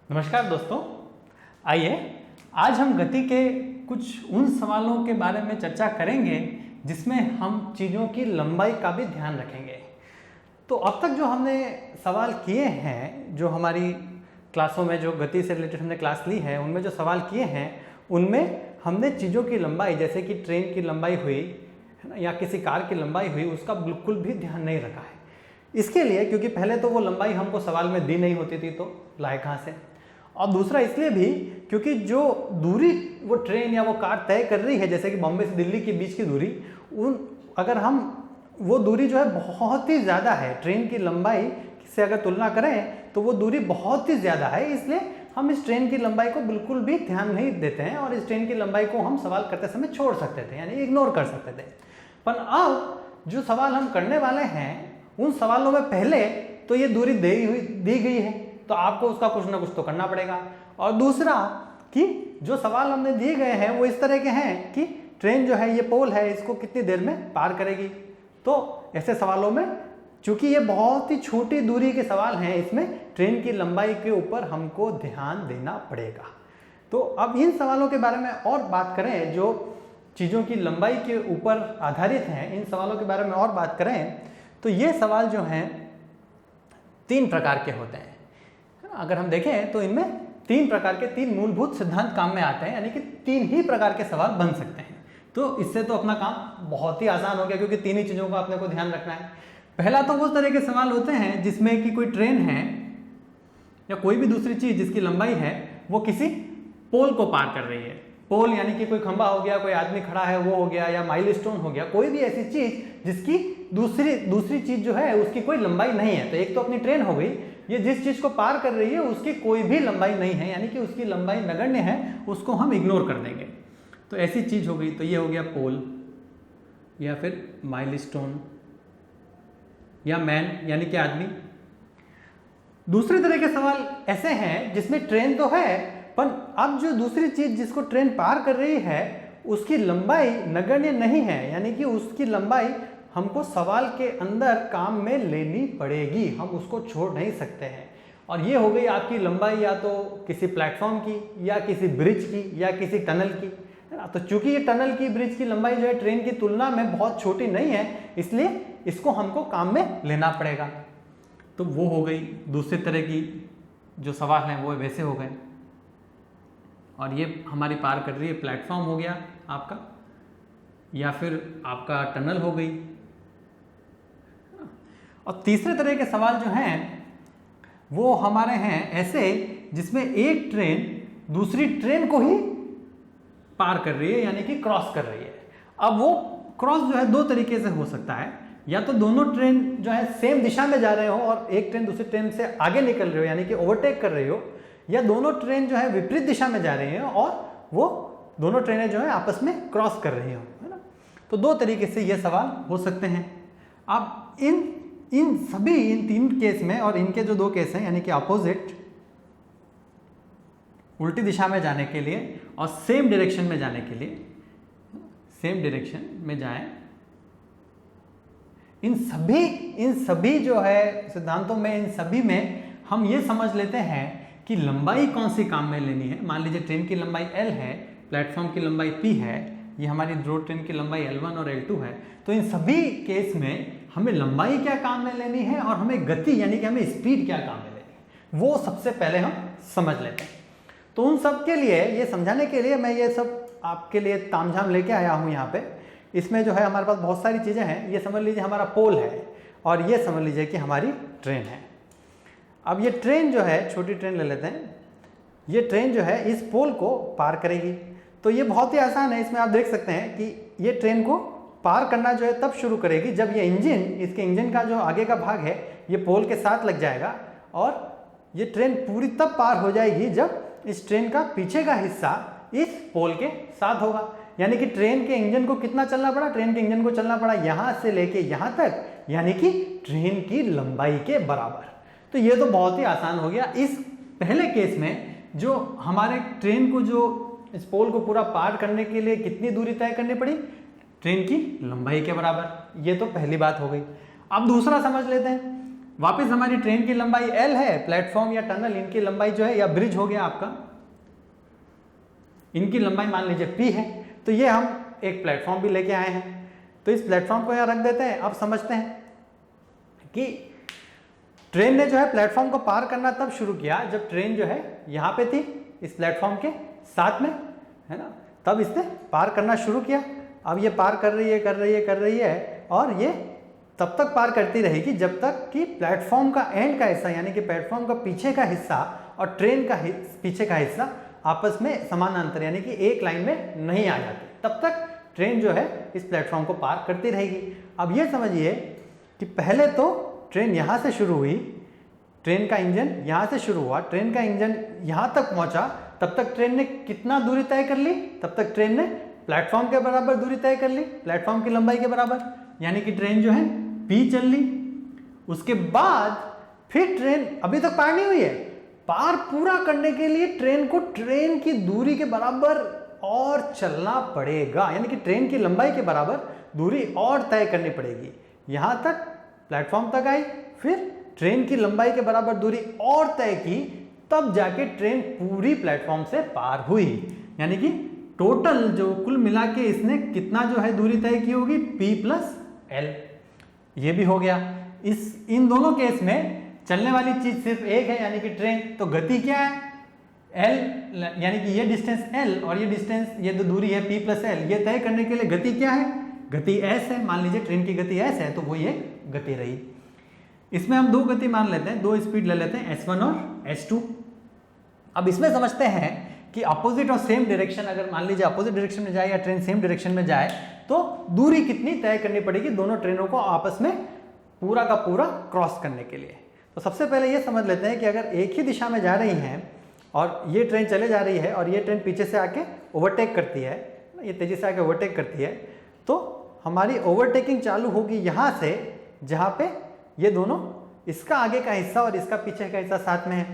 नमस्कार दोस्तों, आइए आज हम गति के कुछ उन सवालों के बारे में चर्चा करेंगे जिसमें हम चीज़ों की लंबाई का भी ध्यान रखेंगे। तो अब तक जो हमने सवाल किए हैं, जो हमारी क्लासों में जो गति से रिलेटेड हमने क्लास ली है, उनमें जो सवाल किए हैं उनमें हमने चीज़ों की लंबाई, जैसे कि ट्रेन की लंबाई हुई है ना, या किसी कार की लंबाई हुई, उसका बिल्कुल भी ध्यान नहीं रखा है। इसके लिए क्योंकि पहले तो वो लंबाई हमको सवाल में दी नहीं होती थी, तो लाए कहाँ से, और दूसरा इसलिए भी क्योंकि जो दूरी वो ट्रेन या वो कार तय कर रही है, जैसे कि बॉम्बे से दिल्ली के बीच की दूरी, अगर हम वो दूरी जो है बहुत ही ज़्यादा है, ट्रेन की लंबाई से अगर तुलना करें तो वो दूरी बहुत ही ज़्यादा है, इसलिए हम इस ट्रेन की लंबाई को बिल्कुल भी ध्यान नहीं देते हैं और इस ट्रेन की लंबाई को हम सवाल करते समय छोड़ सकते थे, यानी इग्नोर कर सकते थे। पर अब जो सवाल हम करने वाले हैं, उन सवालों में पहले तो ये दूरी दी गई है, तो आपको उसका कुछ ना कुछ तो करना पड़ेगा। और दूसरा कि जो सवाल हमने दिए गए हैं वो इस तरह के हैं कि ट्रेन जो है, ये पोल है, इसको कितनी देर में पार करेगी। तो ऐसे सवालों में चूंकि ये बहुत ही छोटी दूरी के सवाल हैं, इसमें ट्रेन की लंबाई के ऊपर हमको ध्यान देना पड़ेगा। तो अब इन सवालों के बारे में और बात करें, जो चीज़ों की लंबाई के ऊपर आधारित हैं, इन सवालों के बारे में और बात करें तो ये सवाल जो हैं 3 प्रकार के होते हैं। अगर हम देखें तो इनमें 3 प्रकार के 3 मूलभूत सिद्धांत काम में आते हैं, यानी कि 3 ही प्रकार के सवाल बन सकते हैं। तो इससे तो अपना काम बहुत ही आसान हो गया, क्योंकि 3 ही चीज़ों को अपने को ध्यान रखना है। पहला तो उस तरह के सवाल होते हैं जिसमें कि कोई ट्रेन है या कोई भी दूसरी चीज़ जिसकी लंबाई है वो किसी पोल को पार कर रही है। पोल यानी कि कोई खंभा हो गया, कोई आदमी खड़ा है वो हो गया, या माइलस्टोन हो गया, कोई भी ऐसी चीज़ जिसकी दूसरी चीज़ जो है उसकी कोई लंबाई नहीं है। तो एक तो अपनी ट्रेन हो गई, ये जिस चीज़ को पार कर रही है उसकी कोई भी लंबाई नहीं है, यानी कि उसकी लंबाई नगण्य है, उसको हम इग्नोर कर देंगे। तो ऐसी चीज़ हो गई, तो ये हो गया पोल या फिर माइलस्टोन या मैन यानी कि आदमी। दूसरे तरह के सवाल ऐसे हैं जिसमें ट्रेन तो है, पर अब जो दूसरी चीज़ जिसको ट्रेन पार कर रही है उसकी लंबाई नगण्य नहीं है, यानी कि उसकी लंबाई हमको सवाल के अंदर काम में लेनी पड़ेगी, हम उसको छोड़ नहीं सकते हैं। और ये हो गई आपकी लंबाई या तो किसी प्लेटफॉर्म की, या किसी ब्रिज की, या किसी टनल की, है ना। तो चूंकि ये टनल की, ब्रिज की लंबाई जो है ट्रेन की तुलना में बहुत छोटी नहीं है, इसलिए इसको हमको काम में लेना पड़ेगा। तो वो हो गई दूसरे तरह की जो सवाल हैं, वो वैसे हो गए। और ये हमारी पार कर रही है, प्लेटफॉर्म हो गया आपका, या फिर आपका टनल हो गई। और तीसरे तरह के सवाल जो हैं वो हमारे हैं ऐसे जिसमें एक ट्रेन दूसरी ट्रेन को ही पार कर रही है, यानी कि क्रॉस कर रही है। अब वो क्रॉस जो है 2 तरीके से हो सकता है, या तो दोनों ट्रेन जो है सेम दिशा में जा रहे हो और एक ट्रेन दूसरी ट्रेन से आगे निकल रही हो, यानी कि ओवरटेक कर रही हो, या दोनों ट्रेन जो है विपरीत दिशा में जा रही हैं और वो दोनों ट्रेनें जो है आपस में क्रॉस कर रही हो, है ना। तो 2 तरीके से ये सवाल हो सकते हैं। अब इन 3 केस में, और इनके जो 2 केस हैं यानी कि अपोजिट, उल्टी दिशा में जाने के लिए और सेम डायरेक्शन में जाने के लिए, सेम डायरेक्शन में जाएं, इन सभी जो है सिद्धांतों में, इन सभी में हम ये समझ लेते हैं कि लंबाई कौन सी काम में लेनी है। मान लीजिए ट्रेन की लंबाई L है, प्लेटफॉर्म की लंबाई P है, ये हमारी 2 ट्रेन की लंबाई L1 और L2 है। तो इन सभी केस में हमें लंबाई क्या काम में लेनी है और हमें गति यानी कि हमें स्पीड क्या काम में लेनी है, वो सबसे पहले हम समझ लेते हैं। तो उन सब के लिए, ये समझाने के लिए मैं ये सब आपके लिए तामझाम लेके आया हूँ यहाँ पे। इसमें जो है हमारे पास बहुत सारी चीज़ें हैं। ये समझ लीजिए हमारा पोल है, और ये समझ लीजिए कि हमारी ट्रेन है। अब ये ट्रेन जो है, छोटी ट्रेन ले लेते हैं, ये ट्रेन जो है इस पोल को पार करेगी। तो ये बहुत ही आसान है। इसमें आप देख सकते हैं कि ये ट्रेन को पार करना जो है तब शुरू करेगी जब ये इंजन, इसके इंजन का जो आगे का भाग है ये पोल के साथ लग जाएगा, और ये ट्रेन पूरी तब पार हो जाएगी जब इस ट्रेन का पीछे का हिस्सा इस पोल के साथ होगा। यानी कि ट्रेन के इंजन को कितना चलना पड़ा, ट्रेन के इंजन को चलना पड़ा यहाँ से लेके यहाँ तक, यानी कि ट्रेन की लंबाई के बराबर। तो ये तो बहुत ही आसान हो गया। इस पहले केस में जो हमारे ट्रेन को, जो इस पोल को पूरा पार करने के लिए कितनी दूरी तय करनी पड़ी, ट्रेन की लंबाई के बराबर। ये तो पहली बात हो गई। अब दूसरा समझ लेते हैं। वापस हमारी ट्रेन की लंबाई L है, प्लेटफॉर्म या टनल इनकी लंबाई जो है, या ब्रिज हो गया आपका, इनकी लंबाई मान लीजिए P है। तो ये हम एक प्लेटफॉर्म भी लेके आए हैं, तो इस प्लेटफॉर्म को यहाँ रख देते हैं। अब समझते हैं कि ट्रेन ने जो है प्लेटफॉर्म को पार करना तब शुरू किया जब ट्रेन जो है यहाँ पे थी, इस प्लेटफॉर्म के साथ में, है ना, तब इसने पार करना शुरू किया। अब ये पार कर रही है और ये तब तक पार करती रहेगी जब तक कि प्लेटफॉर्म का एंड का हिस्सा, यानी कि प्लेटफॉर्म का पीछे का हिस्सा और ट्रेन का पीछे का हिस्सा आपस में समानांतर, यानी कि एक लाइन में नहीं आ जाते, तब तक ट्रेन जो है इस प्लेटफॉर्म को पार करती रहेगी। अब ये समझिए कि पहले तो ट्रेन यहाँ से शुरू हुई, ट्रेन का इंजन यहाँ से शुरू हुआ, ट्रेन का इंजन यहाँ तक पहुँचा, तब तक ट्रेन ने कितना दूरी तय कर ली? तब तक ट्रेन ने प्लेटफॉर्म के बराबर दूरी तय कर ली, प्लेटफॉर्म की लंबाई के बराबर, यानी कि ट्रेन जो है P चल ली। उसके बाद फिर ट्रेन अभी तक पार नहीं हुई है, पार पूरा करने के लिए ट्रेन को ट्रेन की दूरी के बराबर और चलना पड़ेगा, यानी कि ट्रेन की लंबाई के बराबर दूरी और तय करनी पड़ेगी। यहाँ तक प्लेटफॉर्म तक आई, फिर ट्रेन की लंबाई के बराबर दूरी और तय की, तब जाके ट्रेन पूरी प्लेटफॉर्म से पार हुई। यानी कि टोटल जो कुल मिला के इसने कितना जो है दूरी तय की होगी? P plus L। ये भी हो गया। इन दोनों केस में चलने वाली चीज सिर्फ एक है, यानी कि ट्रेन। तो गति क्या है? L, यानी कि ये डिस्टेंस L और ये डिस्टेंस, ये जो दूरी है P प्लस L, ये तय करने के लिए गति क्या है? गति S है। मान लीजिए ट्रेन की गति S है, तो वो ये गति रही। इसमें हम दो गति मान लेते हैं, दो स्पीड ले लेते हैं, S1 और S2। अब इसमें समझते हैं कि अपोजिट और सेम डायरेक्शन, अगर मान लीजिए अपोजिट डायरेक्शन में जाए या ट्रेन सेम डायरेक्शन में जाए, तो दूरी कितनी तय करनी पड़ेगी दोनों ट्रेनों को आपस में पूरा का पूरा क्रॉस करने के लिए। तो सबसे पहले ये समझ लेते हैं कि अगर एक ही दिशा में जा रही हैं और ये ट्रेन चले जा रही है और ये ट्रेन पीछे से आके ओवरटेक करती है, ये तेजी से आके ओवरटेक करती है, तो हमारी ओवरटेकिंग चालू होगी यहाँ से, जहाँ पे ये दोनों, इसका आगे का हिस्सा और इसका पीछे का हिस्सा साथ में है।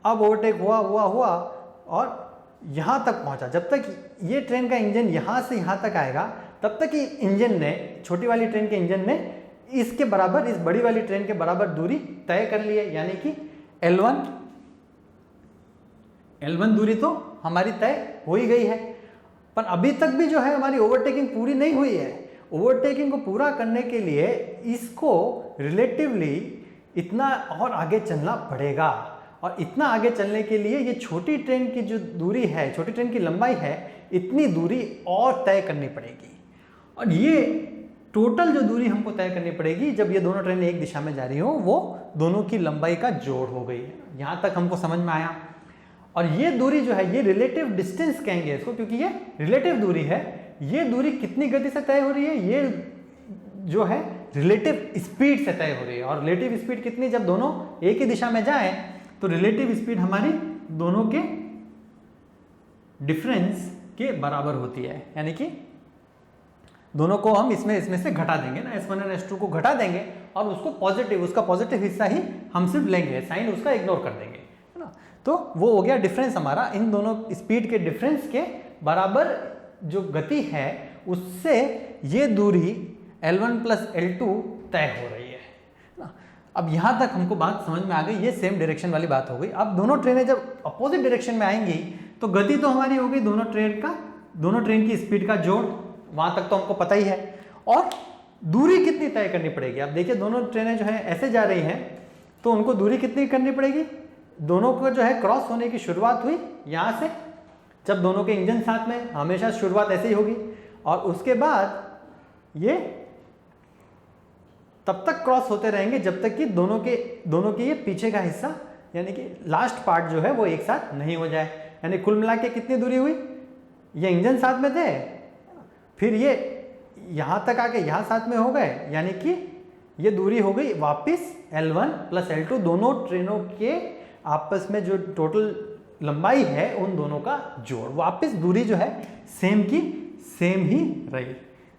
अब ओवरटेक हुआ और यहाँ तक पहुँचा। जब तक ये ट्रेन का इंजन यहाँ से यहाँ तक आएगा, तब तक ही इंजन ने, छोटी वाली ट्रेन के इंजन ने इसके बराबर, इस बड़ी वाली ट्रेन के बराबर दूरी तय कर ली है, यानी कि L1 दूरी तो हमारी तय हो ही गई है। पर अभी तक भी जो है हमारी ओवरटेकिंग पूरी नहीं हुई है। ओवरटेकिंग को पूरा करने के लिए इसको रिलेटिवली इतना और आगे चलना पड़ेगा, और इतना आगे चलने के लिए ये छोटी ट्रेन की जो दूरी है, छोटी ट्रेन की लंबाई है, इतनी दूरी और तय करनी पड़ेगी। और ये टोटल जो दूरी हमको तय करनी पड़ेगी जब ये दोनों ट्रेनें एक दिशा में जा रही हो, वो दोनों की लंबाई का जोड़ हो गई है। यहाँ तक हमको समझ में आया। और ये दूरी जो है, ये रिलेटिव डिस्टेंस कहेंगे इसको, क्योंकि ये रिलेटिव दूरी है। ये दूरी कितनी गति से तय हो रही है? ये जो है रिलेटिव स्पीड से तय हो रही है। और रिलेटिव स्पीड कितनी? जब दोनों एक ही दिशा में जाए तो रिलेटिव स्पीड हमारी दोनों के डिफरेंस के बराबर होती है, यानी कि दोनों को हम इसमें से घटा देंगे ना, S1 और S2 को घटा देंगे और उसको पॉजिटिव, उसका पॉजिटिव हिस्सा ही हम सिर्फ लेंगे, साइन उसका इग्नोर कर देंगे, है ना। तो वो हो गया डिफरेंस हमारा। इन दोनों स्पीड के डिफरेंस के बराबर जो गति है, उससे ये दूरी L1 प्लस L2 तय हो रही है ना। अब यहाँ तक हमको बात समझ में आ गई। ये सेम डायरेक्शन वाली बात हो गई। अब दोनों ट्रेनें जब अपोजिट डायरेक्शन में आएंगी तो गति तो हमारी हो गई दोनों ट्रेन की स्पीड का जोड़, वहाँ तक तो हमको पता ही है। और दूरी कितनी तय करनी पड़ेगी? अब देखिए, दोनों ट्रेनें जो है ऐसे जा रही हैं, तो उनको दूरी कितनी करनी पड़ेगी? दोनों को जो है क्रॉस होने की शुरुआत हुई यहाँ से, जब दोनों के इंजन साथ में, हमेशा शुरुआत ऐसे ही होगी। और उसके बाद ये तब तक क्रॉस होते रहेंगे जब तक कि दोनों के ये पीछे का हिस्सा, यानी कि लास्ट पार्ट जो है वो एक साथ नहीं हो जाए। यानी कुल मिला के कितनी दूरी हुई? ये इंजन साथ में थे, फिर ये यहाँ तक आके यहाँ साथ में हो गए, यानी कि ये दूरी हो गई वापस L1 प्लस L2, दोनों ट्रेनों के आपस में जो टोटल लंबाई है उन दोनों का जोड़। वापस दूरी जो है सेम की सेम ही रही,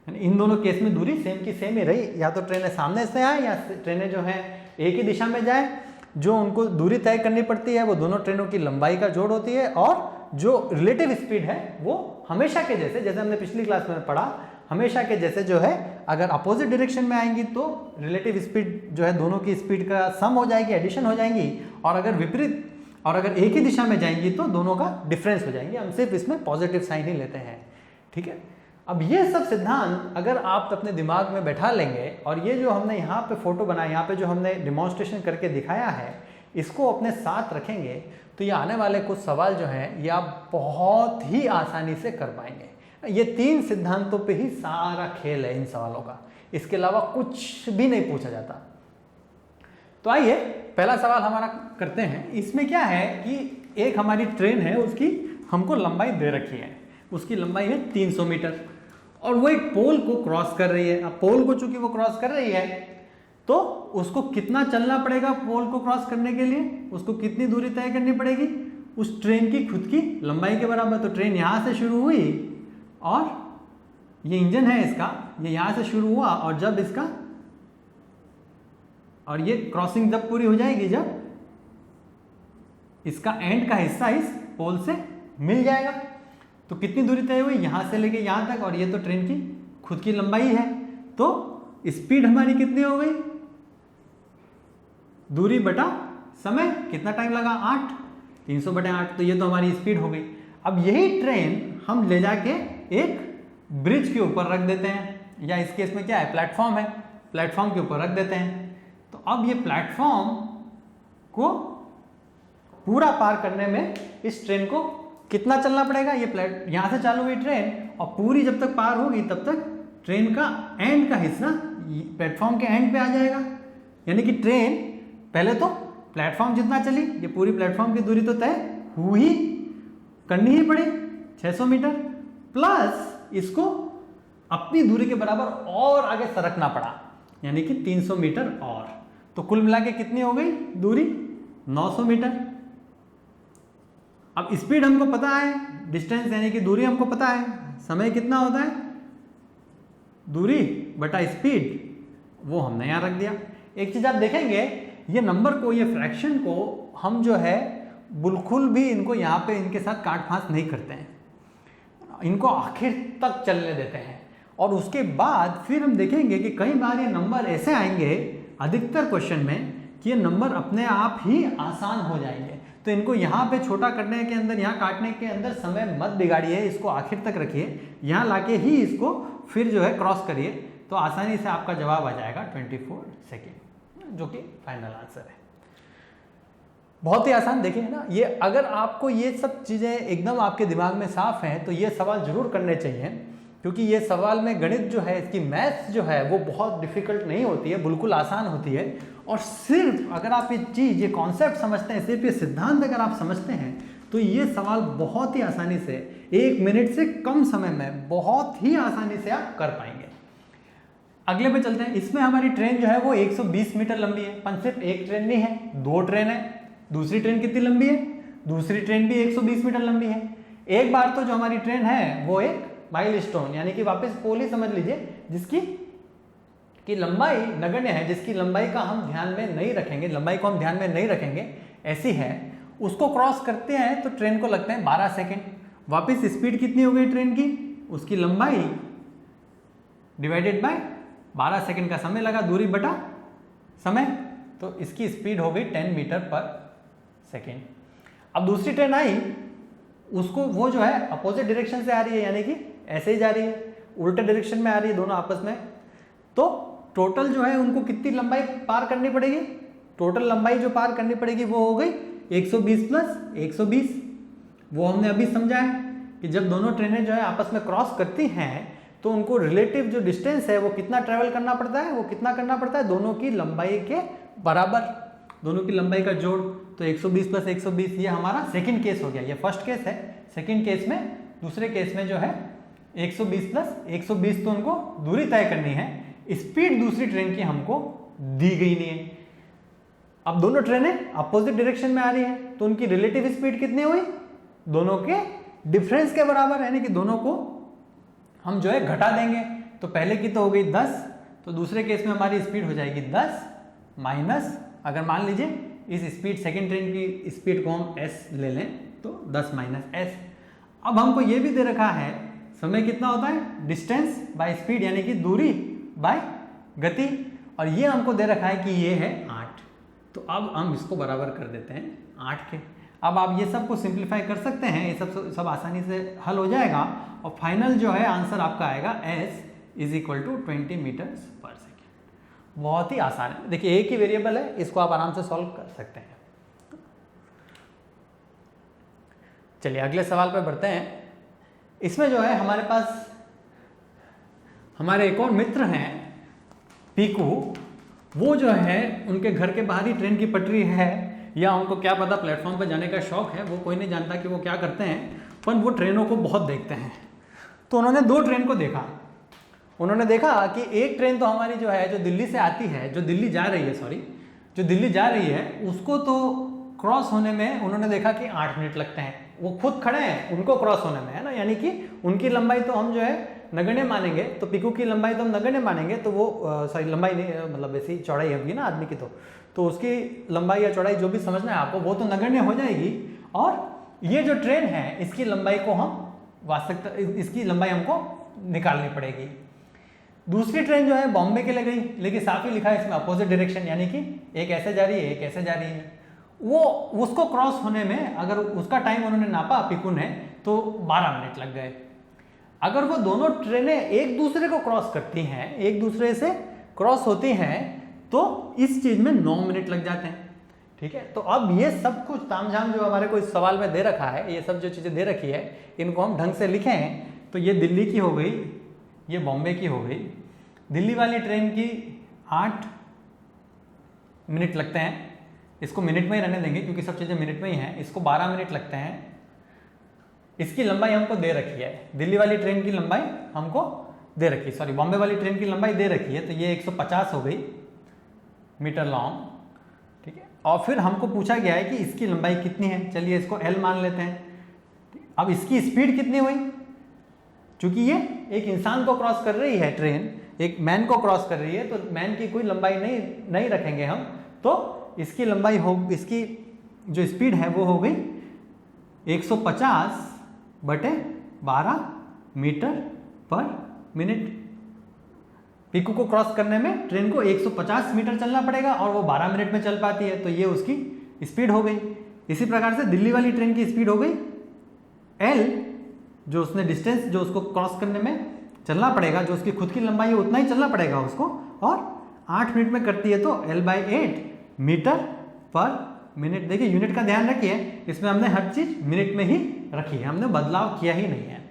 यानी इन दोनों केस में दूरी सेम की सेम ही रही। या तो ट्रेनें सामने से आए या ट्रेनें जो हैं एक ही दिशा में जाए, जो उनको दूरी तय करनी पड़ती है वो दोनों ट्रेनों की लंबाई का जोड़ होती है। और जो रिलेटिव स्पीड है वो हमेशा के जैसे हमने पिछली क्लास में पढ़ा, हमेशा के जैसे जो है अगर अपोजिट डायरेक्शन में आएंगी तो रिलेटिव स्पीड जो है दोनों की स्पीड का सम हो जाएगी, एडिशन हो जाएंगी, और अगर विपरीत और अगर एक ही दिशा में जाएंगी तो दोनों का डिफरेंस हो जाएंगे। हम सिर्फ इसमें पॉजिटिव साइन ही लेते हैं, ठीक है। अब ये सब सिद्धांत अगर आप अपने दिमाग में बैठा लेंगे और ये जो हमने यहाँ पे फोटो बनाया, यहाँ पे जो हमने डिमॉन्स्ट्रेशन करके दिखाया है, इसको अपने साथ रखेंगे तो ये आने वाले कुछ सवाल जो हैं ये आप बहुत ही आसानी से कर पाएंगे। ये 3 सिद्धांतों पे ही सारा खेल है इन सवालों का, इसके अलावा कुछ भी नहीं पूछा जाता। तो आइए पहला सवाल हमारा करते हैं। इसमें क्या है कि एक हमारी ट्रेन है, उसकी हमको लंबाई दे रखी है, उसकी लंबाई है 300 मीटर और वो एक पोल को क्रॉस कर रही है। अब पोल को चूंकि वो क्रॉस कर रही है तो उसको कितना चलना पड़ेगा पोल को क्रॉस करने के लिए, उसको कितनी दूरी तय करनी पड़ेगी उस ट्रेन की खुद की लंबाई के बराबर। तो ट्रेन यहाँ से शुरू हुई और ये इंजन है इसका, ये यहाँ से शुरू हुआ और जब इसका और ये क्रॉसिंग जब पूरी हो जाएगी, जब इसका एंड का हिस्सा इस पोल से मिल जाएगा तो कितनी दूरी तय हुई यहाँ से लेके यहाँ तक, और ये तो ट्रेन की खुद की लंबाई है। तो स्पीड हमारी कितनी हो गई, दूरी बटा समय, कितना टाइम लगा 8, 300/8, तो ये तो हमारी स्पीड हो गई। अब यही ट्रेन हम ले जाके एक ब्रिज के ऊपर रख देते हैं, या इस केस में क्या है प्लेटफॉर्म है, प्लेटफॉर्म के ऊपर रख देते हैं। तो अब ये प्लेटफॉर्म को पूरा पार करने में इस ट्रेन को कितना चलना पड़ेगा, ये यहाँ से चालू हुई ट्रेन और पूरी जब तक पार होगी तब तक ट्रेन का एंड का हिस्सा प्लेटफॉर्म के एंड पे आ जाएगा। यानी कि ट्रेन पहले तो प्लेटफॉर्म जितना चली, ये पूरी प्लेटफॉर्म की दूरी तो तय हुई करनी ही पड़ी 600 मीटर, प्लस इसको अपनी दूरी के बराबर और आगे सरकना पड़ा, यानी कि 300 मीटर और। तो कुल मिला के कितनी हो गई दूरी 900 मीटर। अब स्पीड हमको पता है, डिस्टेंस यानी कि दूरी हमको पता है, समय कितना होता है दूरी बटा स्पीड, वो हमने यहाँ रख दिया। एक चीज़ आप देखेंगे, ये नंबर को, ये फ्रैक्शन को हम जो है बिल्कुल भी इनको यहाँ पे इनके साथ काट फांस नहीं करते हैं, इनको आखिर तक चलने देते हैं। और उसके बाद फिर हम देखेंगे कि कई बार ये नंबर ऐसे आएंगे अधिकतर क्वेश्चन में कि ये नंबर अपने आप ही आसान हो जाएंगे। तो इनको यहाँ पे छोटा करने के अंदर, यहाँ काटने के अंदर समय मत बिगाड़िए, इसको आखिर तक रखिए, यहाँ लाके ही इसको फिर जो है क्रॉस करिए, तो आसानी से आपका जवाब आ जाएगा 24 सेकेंड, जो कि फाइनल आंसर है। बहुत ही आसान, देखिए ना, ये अगर आपको ये सब चीज़ें एकदम आपके दिमाग में साफ हैं तो ये सवाल जरूर करने चाहिए, क्योंकि ये सवाल में गणित जो है, इसकी मैथ्स जो है वो बहुत डिफिकल्ट नहीं होती है, बिल्कुल आसान होती है। और सिर्फ अगर आप ये चीज़, ये कॉन्सेप्ट समझते हैं, सिर्फ ये सिद्धांत अगर आप समझते हैं तो ये सवाल बहुत ही आसानी से 1 मिनट से कम समय में बहुत ही आसानी से आप कर पाएंगे। अगले पे चलते हैं। इसमें हमारी ट्रेन जो है वो 120 मीटर लंबी है, पर सिर्फ एक ट्रेन नहीं है, 2 ट्रेन है। दूसरी ट्रेन कितनी लंबी है, दूसरी ट्रेन भी 120 मीटर लंबी है। एक बार तो जो हमारी ट्रेन है वो एक माइलस्टोन, यानी कि वापस पोल ही समझ लीजिए, जिसकी की लंबाई नगण्य है, जिसकी लंबाई का हम ध्यान में नहीं रखेंगे, लंबाई को हम ध्यान में नहीं रखेंगे, ऐसी है, उसको क्रॉस करते हैं तो ट्रेन को लगते हैं 12 सेकेंड। वापस स्पीड कितनी हो गई ट्रेन की, उसकी लंबाई डिवाइडेड बाय 12 सेकेंड का समय लगा, दूरी बटा समय, तो इसकी स्पीड हो गई 10 मीटर पर सेकेंड। अब दूसरी ट्रेन आई, उसको वो जो है अपोजिट डायरेक्शन से आ रही है, यानी कि ऐसे ही जा रही है, उल्टे डायरेक्शन में आ रही है दोनों आपस में, तो टोटल जो है उनको कितनी लंबाई पार करनी पड़ेगी, टोटल लंबाई जो पार करनी पड़ेगी वो हो गई 120 प्लस 120। वो हमने अभी समझा है कि जब दोनों ट्रेनें जो है आपस में क्रॉस करती हैं तो उनको रिलेटिव जो डिस्टेंस है वो कितना ट्रेवल करना पड़ता है, वो कितना करना पड़ता है, दोनों की लंबाई के बराबर, दोनों की लंबाई का जोड़। तो 120 प्लस 120 ये हमारा सेकंड केस हो गया, ये फर्स्ट केस है। सेकंड केस में, दूसरे केस में जो है 120 प्लस 120 तो उनको दूरी तय करनी है, स्पीड दूसरी ट्रेन की हमको दी गई नहीं है। अब दोनों ट्रेनें अपोजिट डायरेक्शन में आ रही हैं तो उनकी रिलेटिव स्पीड कितनी हुई, दोनों के डिफरेंस के बराबर, यानी कि दोनों को हम जो है घटा देंगे। तो पहले की तो हो गई 10, तो दूसरे केस में हमारी स्पीड हो जाएगी 10 माइनस, अगर मान लीजिए इस स्पीड, सेकेंड ट्रेन की स्पीड को हम s ले लें तो 10 माइनस s। अब हमको ये भी दे रखा है समय कितना होता है, डिस्टेंस बाय स्पीड यानी कि दूरी बाय गति, और ये हमको दे रखा है कि ये है 8। तो अब हम इसको बराबर कर देते हैं 8 के। अब आप ये सब को सिंप्लीफाई कर सकते हैं, ये सब आसानी से हल हो जाएगा, और फाइनल जो है आंसर आपका आएगा s = 20 मीटर्स पर सेकेंड। बहुत ही आसान है, देखिए एक ही वेरिएबल है, इसको आप आराम से सॉल्व कर सकते हैं। चलिए अगले सवाल पर बढ़ते हैं। इसमें जो है हमारे पास हमारे एक और मित्र हैं पीकू, वो जो है उनके घर के बाहर ही ट्रेन की पटरी है, या उनको क्या पता प्लेटफॉर्म पर जाने का शौक है, वो कोई नहीं जानता कि वो क्या करते हैं, पर वो ट्रेनों को बहुत देखते हैं। तो उन्होंने 2 ट्रेन को देखा। उन्होंने देखा कि एक ट्रेन तो हमारी जो है, जो दिल्ली से आती है, जो दिल्ली जा रही है, उसको तो क्रॉस होने में उन्होंने देखा कि 8 मिनट लगते हैं। वो खुद खड़े हैं, उनको क्रॉस होने में, है ना, यानी कि उनकी लंबाई तो हम जो है नगण्य मानेंगे, तो पीकू की लंबाई तो हम नगण्य मानेंगे, तो वो सॉरी लंबाई नहीं, मतलब ऐसी चौड़ाई होगी ना आदमी की, तो उसकी लंबाई या चौड़ाई जो भी समझना है आपको, वो तो नगण्य हो जाएगी। और ये जो ट्रेन है इसकी लंबाई को हम वास्तविकता, इसकी लंबाई हमको निकालनी पड़ेगी। दूसरी ट्रेन जो है बॉम्बे के लिए गई, लेकिन साफ ही लिखा है इसमें अपोजिट डायरेक्शन, यानी कि एक ऐसे जा रही है, एक ऐसे जा रही है। वो उसको क्रॉस होने में अगर उसका टाइम उन्होंने नापा पीकू ने, तो 12 मिनट लग गए। अगर वो दोनों ट्रेनें एक दूसरे को क्रॉस करती हैं, एक दूसरे से क्रॉस होती हैं, तो इस चीज में 9 मिनट लग जाते हैं। ठीक है, तो अब ये सब कुछ तामझाम जो हमारे को इस सवाल में दे रखा है, ये सब जो चीजें दे रखी है, इनको हम ढंग से लिखें तो ये दिल्ली की हो गई, ये बॉम्बे की हो गई। दिल्ली वाली ट्रेन की 8 मिनट लगते हैं, इसको मिनट में ही रहने देंगे क्योंकि सब चीज़ें मिनट में ही हैं। इसको 12 मिनट लगते हैं। इसकी लंबाई हमको दे रखी है, दिल्ली वाली ट्रेन की लंबाई हमको दे रखी है, सॉरी बॉम्बे वाली ट्रेन की लंबाई दे रखी है, तो ये 150 हो गई मीटर लॉन्ग। ठीक है, और फिर हमको पूछा गया है कि इसकी लंबाई कितनी है, चलिए इसको L मान लेते हैं। अब इसकी स्पीड कितनी हुई, चूंकि ये एक इंसान को क्रॉस कर रही है ट्रेन, एक मैन को क्रॉस कर रही है, तो मैन की कोई लंबाई नहीं रखेंगे हम, तो इसकी लंबाई हो, इसकी जो स्पीड है वो हो गई 150/12 मीटर पर मिनट। पीकू को क्रॉस करने में ट्रेन को 150 मीटर चलना पड़ेगा और वो 12 मिनट में चल पाती है, तो ये उसकी स्पीड हो गई। इसी प्रकार से दिल्ली वाली ट्रेन की स्पीड हो गई L, जो उसने डिस्टेंस जो उसको क्रॉस करने में चलना पड़ेगा, जो उसकी खुद की लंबाई है उतना ही चलना पड़ेगा उसको, और 8 मिनट में करती है तो L/8 मीटर पर मिनट। देखिए यूनिट का ध्यान रखिए, इसमें हमने हर चीज मिनट में ही रखी है, हमने बदलाव किया ही नहीं है।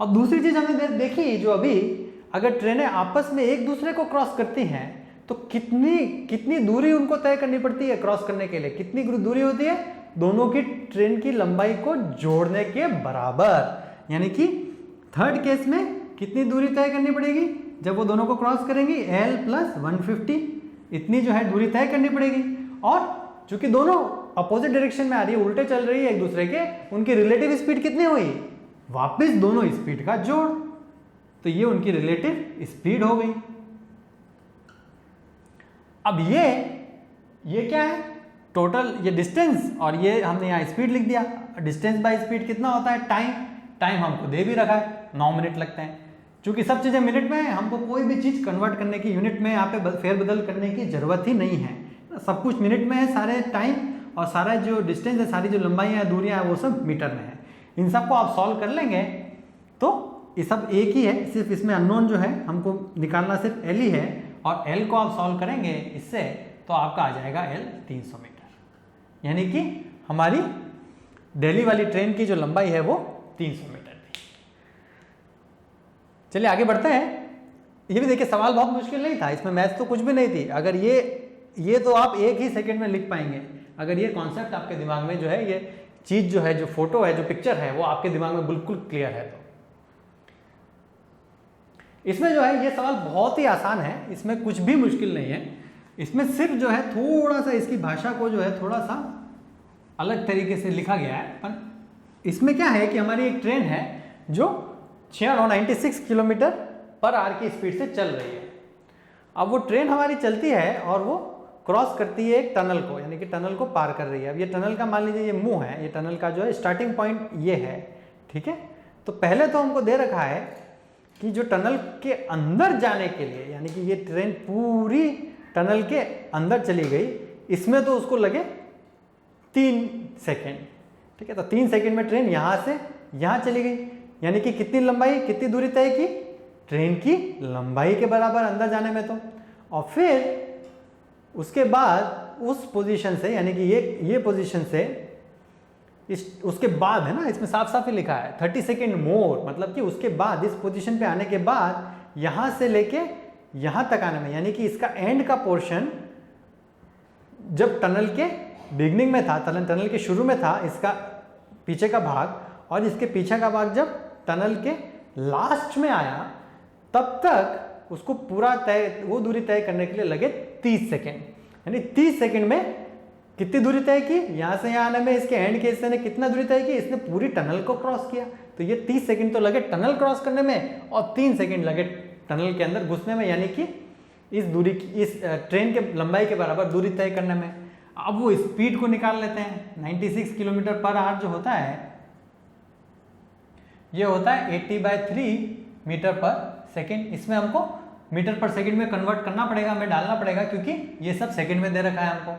और दूसरी चीज हमने देखी, जो अभी अगर ट्रेनें आपस में एक दूसरे को क्रॉस करती हैं तो कितनी दूरी उनको तय करनी पड़ती है क्रॉस करने के लिए, कितनी दूरी होती है, दोनों की ट्रेन की लंबाई को जोड़ने के बराबर। यानी कि थर्ड केस में कितनी दूरी तय करनी पड़ेगी, जब वो दोनों को क्रॉस करेंगी L + 150 इतनी जो है दूरी तय करनी पड़ेगी। और चूंकि दोनों अपोजिट डायरेक्शन में आ रही है, उल्टे चल रही है एक दूसरे के, उनकी रिलेटिव स्पीड कितनी हुई, वापस दोनों स्पीड का जोड़, तो ये उनकी रिलेटिव स्पीड हो गई। अब ये क्या है, टोटल ये डिस्टेंस, और ये हमने यहाँ स्पीड लिख दिया। डिस्टेंस बाय स्पीड कितना होता है, टाइम हमको दे भी रखा है 9 मिनट लगते हैं। चूंकि सब चीजें मिनट में है, हमको कोई भी चीज कन्वर्ट करने की, यूनिट में यहाँ पे फेरबदल करने की जरूरत ही नहीं है, सब कुछ मिनट में है, सारे टाइम और सारा जो डिस्टेंस है, सारी जो लंबाइयाँ है, दूरियाँ है, वो सब मीटर में है। इन सबको आप सॉल्व कर लेंगे तो ये सब एक ही है, सिर्फ इसमें अननोन जो है हमको निकालना सिर्फ L ही है, और L को आप सॉल्व करेंगे इससे तो आपका आ जाएगा L 300 मीटर, यानी कि हमारी दिल्ली वाली ट्रेन की जो लंबाई है वो 300 मीटर थी। चलिए आगे बढ़ते हैं। ये भी देखिए सवाल बहुत मुश्किल नहीं था, इसमें मैथ्स तो कुछ भी नहीं थी। अगर ये तो आप एक ही सेकंड में लिख पाएंगे, अगर ये कॉन्सेप्ट आपके दिमाग में जो है, ये चीज जो है, जो फोटो है, जो पिक्चर है, वो आपके दिमाग में बिल्कुल क्लियर है। तो इसमें जो है ये सवाल बहुत ही आसान है, इसमें कुछ भी मुश्किल नहीं है। इसमें सिर्फ जो है थोड़ा सा इसकी भाषा को जो है थोड़ा सा अलग तरीके से लिखा गया है। पर इसमें क्या है कि हमारी एक ट्रेन है जो 96 किलोमीटर पर आवर की स्पीड से चल रही है। अब वो ट्रेन हमारी चलती है और वो क्रॉस करती है एक टनल को, यानी कि टनल को पार कर रही है। अब ये टनल का मान लीजिए ये मुंह है, ये टनल का जो है स्टार्टिंग पॉइंट ये है, ठीक है। तो पहले तो हमको दे रखा है कि जो टनल के अंदर जाने के लिए, यानी कि ये ट्रेन पूरी टनल के अंदर चली गई, इसमें तो उसको लगे 3 सेकेंड। ठीक है, तो 3 सेकेंड में ट्रेन यहाँ से यहाँ चली गई, यानी कि कितनी लंबाई, कितनी दूरी तय की, ट्रेन की लंबाई के बराबर अंदर जाने में। तो और फिर उसके बाद उस पोजीशन से, यानी कि ये पोजीशन से उसके बाद है ना, इसमें साफ साफ ही लिखा है 30 सेकेंड मोर, मतलब कि उसके बाद इस पोजीशन पे आने के बाद यहाँ से लेके यहाँ तक आने में, यानी कि इसका एंड का पोर्शन जब टनल के बिगनिंग में था, टनल के शुरू में था इसका पीछे का भाग, और इसके पीछे का भाग जब टनल के लास्ट में आया, तब तक उसको पूरा वो दूरी तय करने के लिए लगे 30 सेकेंड। यानी 30 सेकेंड में कितनी दूरी तय की, यहाँ से यहाँ आने में इसके एंड के हिस्से ने कितना दूरी तय की, इसने पूरी टनल को क्रॉस किया। तो ये 30 सेकेंड तो लगे टनल क्रॉस करने में, और 3 सेकेंड लगे टनल के अंदर घुसने में, यानी कि इस दूरी की, इस ट्रेन के लंबाई के बराबर दूरी तय करने में। अब वो स्पीड को निकाल लेते हैं। 96 किलोमीटर पर आवर जो होता है, ये होता है 80/3 मीटर पर सेकेंड। इसमें हमको मीटर पर सेकेंड में कन्वर्ट करना पड़ेगा, हमें डालना पड़ेगा, क्योंकि ये सब सेकेंड में दे रखा है हमको,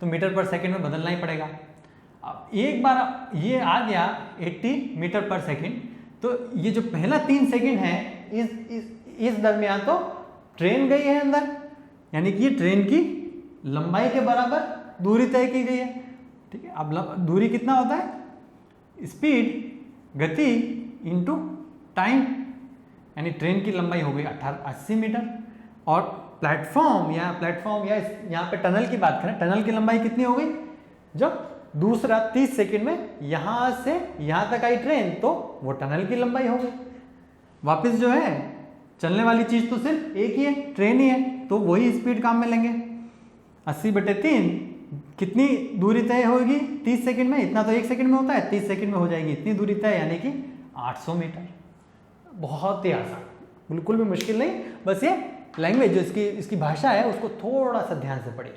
तो मीटर पर सेकेंड में बदलना ही पड़ेगा। अब एक बार ये आ गया 80 मीटर पर सेकेंड, तो ये जो पहला 3 सेकेंड है, इस दरमियान तो ट्रेन गई है अंदर, यानी कि ये ट्रेन की लंबाई के बराबर दूरी तय की गई है। ठीक है, अब दूरी कितना होता है, स्पीड, गति इंटू टाइम, यानी ट्रेन की लंबाई हो गई 80 मीटर, और प्लेटफॉर्म या यहाँ पे टनल की बात करें, टनल की लंबाई कितनी हो गई, जब दूसरा 30 सेकेंड में यहाँ से यहाँ तक आई ट्रेन, तो वो टनल की लंबाई हो गई। वापस जो है चलने वाली चीज़ तो सिर्फ एक ही है, ट्रेन ही है, तो वही स्पीड काम में लेंगे। 80/3 कितनी दूरी तय होगी 30 सेकेंड में, इतना तो 1 सेकेंड में होता है, 30 सेकेंड में हो जाएगी इतनी दूरी तय, यानी कि 800 मीटर। बहुत ही आसान, बिल्कुल भी मुश्किल नहीं, बस ये लैंग्वेज जो इसकी भाषा है उसको थोड़ा सा ध्यान से पढ़िए।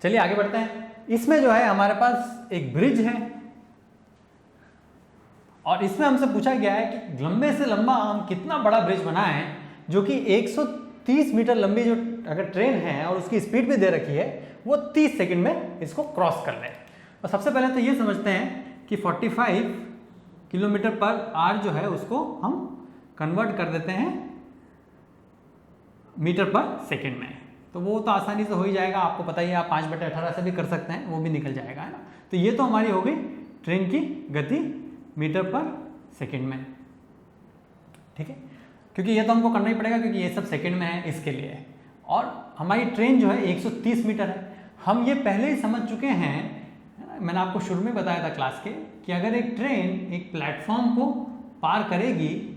चलिए आगे बढ़ते हैं। इसमें जो है हमारे पास एक ब्रिज है, और इसमें हमसे पूछा गया है कि लंबे से लंबा हम कितना बड़ा ब्रिज बनाएं, जो कि 130 मीटर लंबी जो अगर ट्रेन है और उसकी स्पीड भी दे रखी है, वो 30 सेकंड में इसको क्रॉस कर ले। तो सबसे पहले तो ये समझते हैं कि 45 किलोमीटर पर आवर जो है उसको हम कन्वर्ट कर देते हैं मीटर पर सेकंड में, तो वो तो आसानी से हो ही जाएगा, आपको पता ही है, आप 5/18 से भी कर सकते हैं, वो भी निकल जाएगा, है ना। तो ये तो हमारी हो गई ट्रेन की गति मीटर पर सेकंड में। ठीक है, क्योंकि ये तो हमको करना ही पड़ेगा, क्योंकि ये सब सेकंड में है इसके लिए। और हमारी ट्रेन जो है 130 मीटर है, हम ये पहले ही समझ चुके हैं, मैंने आपको शुरू में बताया था क्लास के, कि अगर एक ट्रेन एक प्लेटफॉर्म को पार करेगी,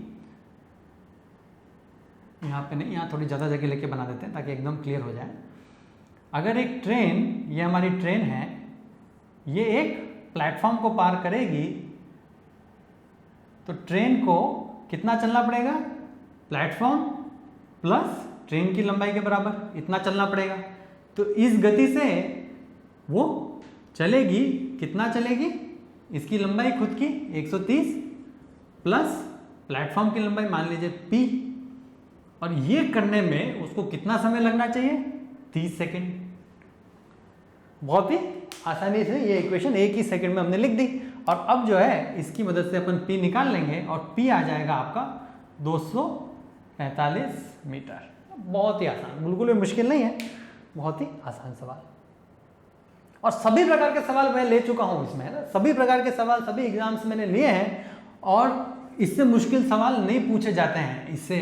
यहाँ पे नहीं, यहाँ थोड़ी ज़्यादा जगह लेके बना देते हैं ताकि एकदम क्लियर हो जाए। अगर एक ट्रेन, ये हमारी ट्रेन है, ये एक प्लेटफॉर्म को पार करेगी, तो ट्रेन को कितना चलना पड़ेगा, प्लेटफॉर्म प्लस ट्रेन की लंबाई के बराबर इतना चलना पड़ेगा। तो इस गति से वो चलेगी, कितना चलेगी, इसकी लंबाई खुद की 130 प्लस प्लेटफॉर्म की लंबाई मान लीजिए p, और ये करने में उसको कितना समय लगना चाहिए, 30 सेकेंड। बहुत ही आसानी से ये इक्वेशन एक ही सेकंड में हमने लिख दी, और अब जो है इसकी मदद से अपन p निकाल लेंगे, और p आ जाएगा आपका 245 मीटर। बहुत ही आसान, बिल्कुल भी मुश्किल नहीं है, बहुत ही आसान सवाल। और सभी प्रकार के सवाल मैं ले चुका हूँ इसमें, है ना, सभी प्रकार के सवाल सभी एग्जाम्स मैंने लिए हैं, और इससे मुश्किल सवाल नहीं पूछे जाते हैं इससे,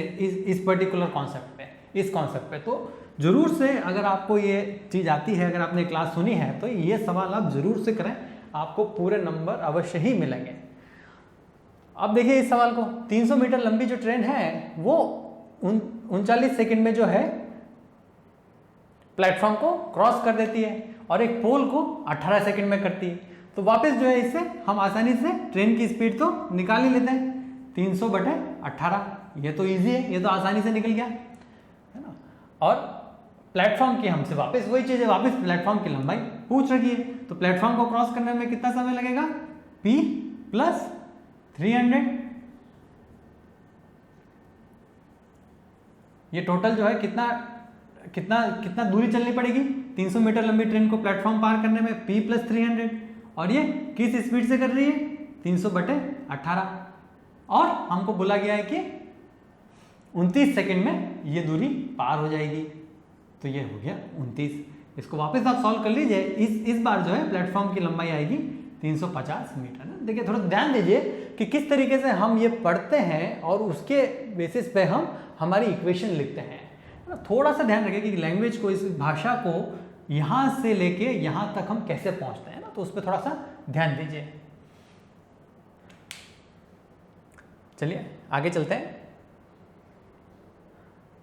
इस पर्टिकुलर कॉन्सेप्ट पे, इस कॉन्सेप्ट पे। तो जरूर से अगर आपको ये चीज़ आती है, अगर आपने क्लास सुनी है, तो ये सवाल आप जरूर से करें, आपको पूरे नंबर अवश्य ही मिलेंगे। अब देखिए इस सवाल को, 300 मीटर लंबी जो ट्रेन है वो 39 सेकंड में जो है प्लेटफॉर्म को क्रॉस कर देती है, और एक पोल को 18 सेकंड में करती है। तो वापस जो है इससे हम आसानी से ट्रेन की स्पीड तो निकाल ही लेते हैं, 300/18, ये तो इजी है, ये तो आसानी से निकल गया, है ना। और प्लेटफॉर्म की हमसे वापस वही चीज़ है, वापस प्लेटफॉर्म की लंबाई पूछ रही है। तो प्लेटफॉर्म को क्रॉस करने में कितना समय लगेगा? P plus 300। ये टोटल जो है कितना कितना कितना दूरी चलनी पड़ेगी? 300 मीटर लंबी ट्रेन को प्लेटफॉर्म पार करने में P प्लस 300। और ये किस स्पीड से कर रही है? 300/18। और हमको बोला गया है कि 29 सेकंड में ये दूरी पार हो जाएगी। तो ये हो गया 29। इसको वापस आप सॉल्व कर लीजिए। इस बार जो है प्लेटफॉर्म की लंबाई आएगी 350 मीटर। देखिए थोड़ा ध्यान दीजिए कि किस तरीके से हम ये पढ़ते हैं और उसके बेसिस पे हम हमारी इक्वेशन लिखते हैं। थोड़ा सा ध्यान रखिए कि लैंग्वेज को, इस भाषा को यहाँ से लेके यहाँ तक हम कैसे पहुँचते हैं ना, तो उस पर थोड़ा सा ध्यान दीजिए। चलिए आगे चलते हैं।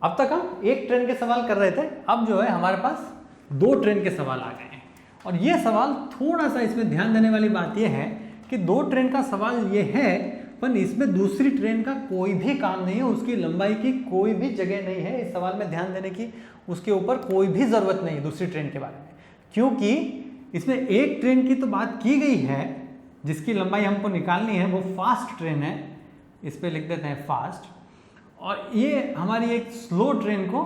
अब तक हम एक ट्रेन के सवाल कर रहे थे, अब जो है हमारे पास 2 ट्रेन के सवाल आ गए हैं। और ये सवाल थोड़ा सा इसमें ध्यान देने वाली बात यह है कि 2 ट्रेन का सवाल ये है, पर इसमें दूसरी ट्रेन का कोई भी काम नहीं है, उसकी लंबाई की कोई भी जगह नहीं है इस सवाल में ध्यान देने की, उसके ऊपर कोई भी ज़रूरत नहीं है दूसरी ट्रेन के बारे में, क्योंकि इसमें एक ट्रेन की तो बात की गई है जिसकी लंबाई हमको निकालनी है, वो फास्ट ट्रेन है। इस पर लिख देते हैं फास्ट। और ये हमारी एक स्लो ट्रेन को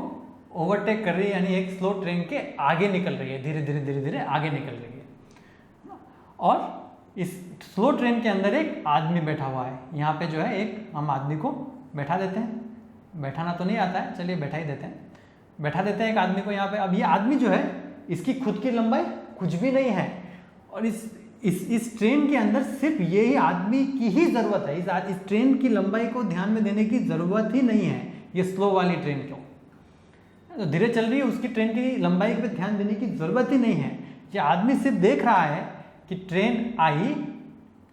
ओवरटेक कर रही है, यानी एक स्लो ट्रेन के आगे निकल रही है, धीरे धीरे धीरे धीरे आगे निकल रही है। और इस स्लो ट्रेन के अंदर एक आदमी बैठा हुआ है। यहाँ पे जो है एक हम आदमी को बैठा देते हैं। बैठाना तो नहीं आता है, चलिए बैठा ही देते हैं। बैठा देते हैं एक आदमी को यहाँ पे। अब ये आदमी जो है, इसकी खुद की लंबाई कुछ भी नहीं है, और इस ट्रेन के अंदर सिर्फ यही आदमी की ही ज़रूरत है। इस ट्रेन की लंबाई को ध्यान में देने की ज़रूरत ही नहीं है, ये स्लो वाली ट्रेन क्यों तो धीरे चल रही है, उसकी ट्रेन की लंबाई पे ध्यान देने की ज़रूरत ही नहीं है। ये आदमी सिर्फ देख रहा है कि ट्रेन आई,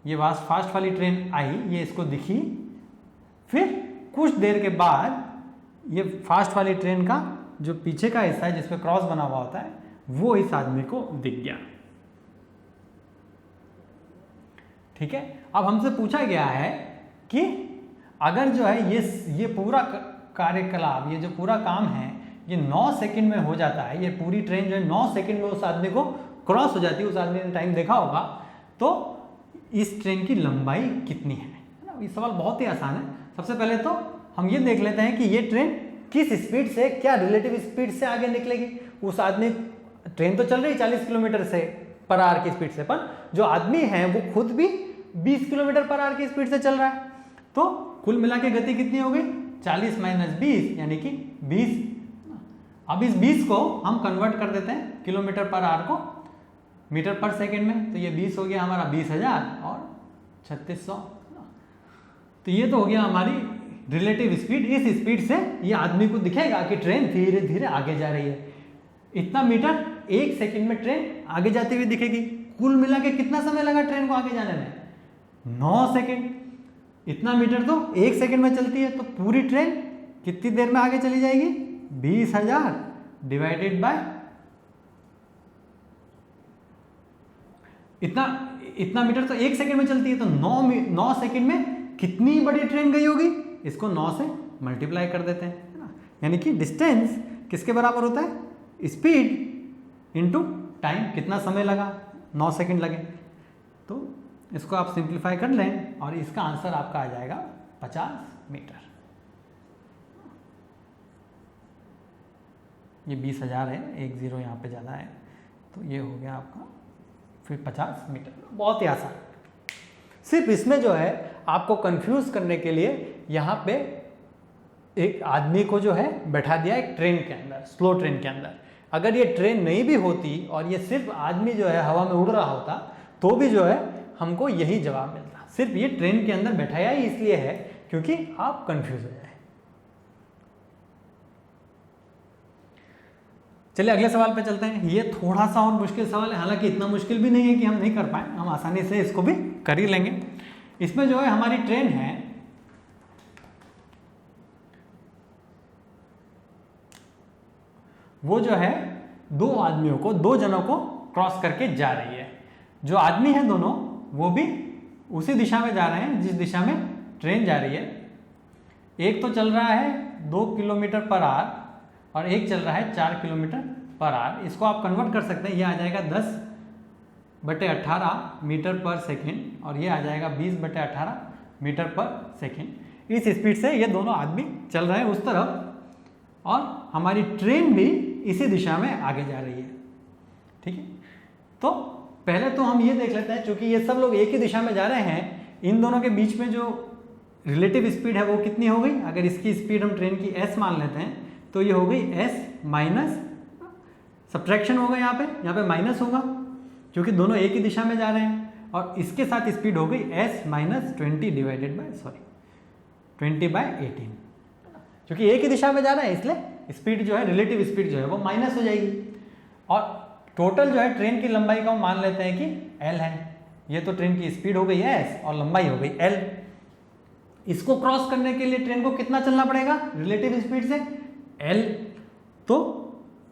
ये फास्ट वाली ट्रेन आई, ये इसको दिखी, फिर कुछ देर के बाद ये फास्ट वाली ट्रेन का जो पीछे का हिस्सा है जिस पे क्रॉस बना हुआ होता है, वो इस आदमी को दिख गया। ठीक है। अब हमसे पूछा गया है कि अगर जो है ये पूरा कार्यकलाप, ये जो पूरा काम है, ये 9 सेकंड में हो जाता है, ये पूरी ट्रेन जो है 9 सेकंड में उस आदमी को क्रॉस हो जाती है, उस आदमी ने टाइम देखा होगा, तो इस ट्रेन की लंबाई कितनी है ना। ये सवाल बहुत ही आसान है। सबसे पहले तो हम ये देख लेते हैं कि ये ट्रेन किस स्पीड से, क्या रिलेटिव स्पीड से आगे निकलेगी। उस आदमी, ट्रेन तो चल रही 40 किलोमीटर से पर आवर की स्पीड से, पर जो आदमी है वो खुद भी 20 किलोमीटर पर आवर की स्पीड से चल रहा है। तो कुल मिला के गति कितनी हो गई? 40 - 20 यानी कि 20। अब इस 20 को हम कन्वर्ट कर देते हैं किलोमीटर पर आवर को मीटर पर सेकंड में, तो ये 20 हो गया हमारा 20,000 और 3600। तो ये तो हो गया हमारी रिलेटिव स्पीड। इस स्पीड से ये आदमी को दिखेगा कि ट्रेन धीरे धीरे आगे जा रही है। इतना मीटर 1 सेकंड में ट्रेन आगे जाती हुई दिखेगी। कुल मिला के कितना समय लगा ट्रेन को आगे जाने में? 9 सेकंड। इतना मीटर तो 1 सेकंड में चलती है, तो पूरी ट्रेन कितनी देर में आगे चली जाएगी? 20,000 डिवाइडेड बाय इतना मीटर तो 1 सेकंड में चलती है, तो 9 सेकंड में कितनी बड़ी ट्रेन गई होगी? इसको 9 से मल्टीप्लाई कर देते हैं, है ना। यानी कि डिस्टेंस किसके बराबर होता है? Speed into time. कितना समय लगा? 9 सेकंड लगे। तो इसको आप सिंप्लीफाई कर लें और इसका आंसर आपका आ जाएगा 50 मीटर। ये 20,000 है, 1 0 यहाँ पे ज़्यादा है, तो ये हो गया आपका फिर 50 मीटर। बहुत ही आसान। सिर्फ इसमें जो है आपको कंफ्यूज करने के लिए यहाँ पे एक आदमी को जो है बैठा दिया एक ट्रेन के अंदर, स्लो ट्रेन के अंदर। अगर ये ट्रेन नहीं भी होती और ये सिर्फ आदमी जो है हवा में उड़ रहा होता, तो भी जो है हमको यही जवाब मिलता। सिर्फ ये ट्रेन के अंदर बैठाया ही इसलिए है क्योंकि आप कंफ्यूज हो जाए। चलिए अगले सवाल पे चलते हैं। ये थोड़ा सा और मुश्किल सवाल है, हालांकि इतना मुश्किल भी नहीं है कि हम नहीं कर पाए, हम आसानी से इसको भी कर ही लेंगे। इसमें जो है हमारी ट्रेन है, वो जो है 2 जनों को क्रॉस करके जा रही है। जो आदमी है दोनों, वो भी उसी दिशा में जा रहे हैं जिस दिशा में ट्रेन जा रही है। एक तो चल रहा है 2 किलोमीटर पर आवर और एक चल रहा है 4 किलोमीटर पर आवर। इसको आप कन्वर्ट कर सकते हैं, ये आ जाएगा 10/18 मीटर पर सेकेंड और ये आ जाएगा 20/18 मीटर पर सेकेंड। इस स्पीड से ये दोनों आदमी चल रहे हैं उस तरफ और हमारी ट्रेन भी इसी दिशा में आगे जा रही है। ठीक है, तो पहले तो हम ये देख लेते हैं, चूंकि ये सब लोग एक ही दिशा में जा रहे हैं, इन दोनों के बीच में जो रिलेटिव स्पीड है वो कितनी हो गई। अगर इसकी स्पीड हम ट्रेन की s मान लेते हैं तो ये हो गई s माइनस, सब्ट्रैक्शन होगा यहाँ पे माइनस होगा क्योंकि दोनों एक ही दिशा में जा रहे हैं, और इसके साथ स्पीड हो गई s माइनस 20/18, क्योंकि एक ही दिशा में जा रहे हैं इसलिए स्पीड जो है, रिलेटिव स्पीड जो है वो माइनस हो जाएगी। और टोटल जो है ट्रेन की लंबाई का हम मान लेते हैं कि l है। ये तो ट्रेन की स्पीड हो गई s और लंबाई हो गई l। इसको क्रॉस करने के लिए ट्रेन को कितना चलना पड़ेगा रिलेटिव स्पीड से, l। तो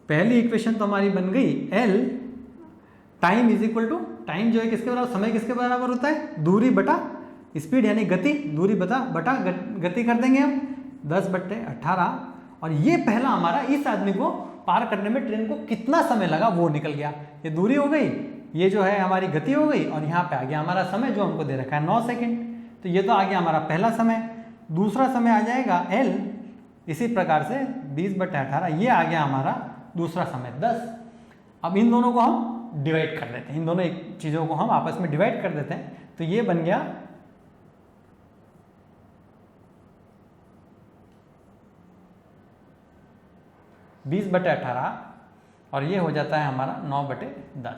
पहली इक्वेशन तो हमारी बन गई l time is equal to, time जो है किसके बराबर, समय किसके बराबर होता है, दूरी बटा स्पीड यानी गति, दूरी बटा गति कर देंगे हम 10/18। और ये पहला हमारा इस आदमी को पार करने में ट्रेन को कितना समय लगा वो निकल गया। ये दूरी हो गई, ये जो है हमारी गति हो गई, और यहाँ पे आ गया हमारा समय जो हमको दे रखा है 9 सेकेंड। तो ये तो आ गया हमारा पहला समय। दूसरा समय आ जाएगा l, इसी प्रकार से 20/18, ये आ गया हमारा दूसरा समय 10। अब इन दोनों को हम डिवाइड कर देते हैं, इन दोनों एक चीज़ों को हम आपस में डिवाइड कर देते हैं। तो ये बन गया 20/18 और ये हो जाता है हमारा 9/10।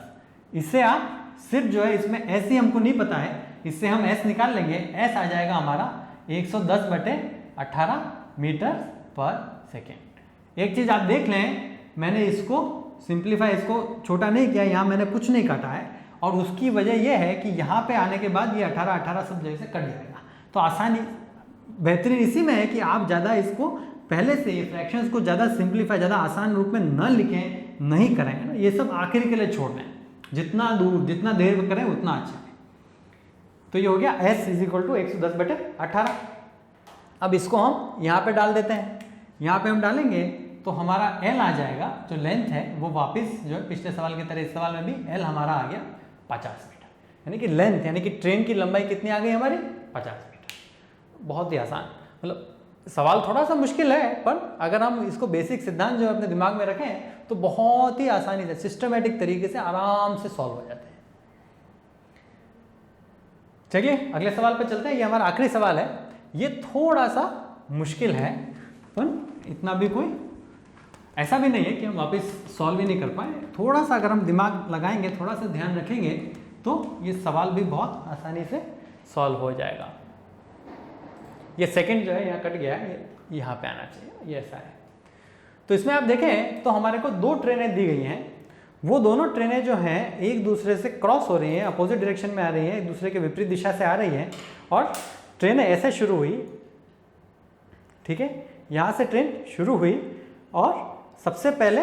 इससे आप सिर्फ जो है इसमें s ही हमको नहीं पता है, इससे हम s निकाल लेंगे। s आ जाएगा हमारा 110/18 मीटर पर सेकेंड। एक चीज़ आप देख लें, मैंने इसको सिंप्लीफाई, इसको छोटा नहीं किया, यहाँ मैंने कुछ नहीं काटा है, और उसकी वजह यह है कि यहाँ पे आने के बाद ये 18 सब जगह से कट जाएगा। तो आसानी बेहतरीन इसी में है कि आप ज़्यादा इसको पहले से फ्रैक्शंस को ज़्यादा सिंप्लीफाई, ज़्यादा आसान रूप में न लिखें, नहीं करें, है ना, ये सब आखिर के लिए छोड़ दें, जितना देर करें उतना अच्छा है। तो ये हो गया s इज इक्वल टू 110/18। अब इसको हम यहाँ पे डाल देते हैं, यहाँ पे हम डालेंगे तो हमारा l आ जाएगा, जो लेंथ है वो वापस जो है पिछले सवाल की तरह इस सवाल में भी l हमारा आ गया 50 मीटर, यानी कि लेंथ यानी कि ट्रेन की लंबाई कितनी आ गई हमारी 50 मीटर। बहुत ही आसान, मतलब सवाल थोड़ा सा मुश्किल है, पर अगर हम इसको बेसिक सिद्धांत जो अपने दिमाग में रखें तो बहुत ही आसानी से सिस्टमेटिक तरीके से आराम से सॉल्व हो जाते हैं। चलिए अगले सवाल पे चलते हैं। ये हमारा आखिरी सवाल है, ये थोड़ा सा मुश्किल है, पर इतना भी कोई ऐसा भी नहीं है कि हम वापस सॉल्व ही नहीं कर पाए। थोड़ा सा अगर हम दिमाग लगाएंगे, थोड़ा सा ध्यान रखेंगे तो ये सवाल भी बहुत आसानी से सॉल्व हो जाएगा। ये सेकंड जो है यहाँ कट गया है, ये यहाँ पे आना चाहिए, ये ऐसा है। तो इसमें आप देखें तो हमारे को दो ट्रेनें दी गई हैं, वो दोनों ट्रेनें जो हैं एक दूसरे से क्रॉस हो रही हैं, अपोजिट डायरेक्शन में आ रही हैं, एक दूसरे के विपरीत दिशा से आ रही हैं, और ट्रेनें ऐसे शुरू हुई, ठीक है, यहाँ से ट्रेन शुरू हुई, और सबसे पहले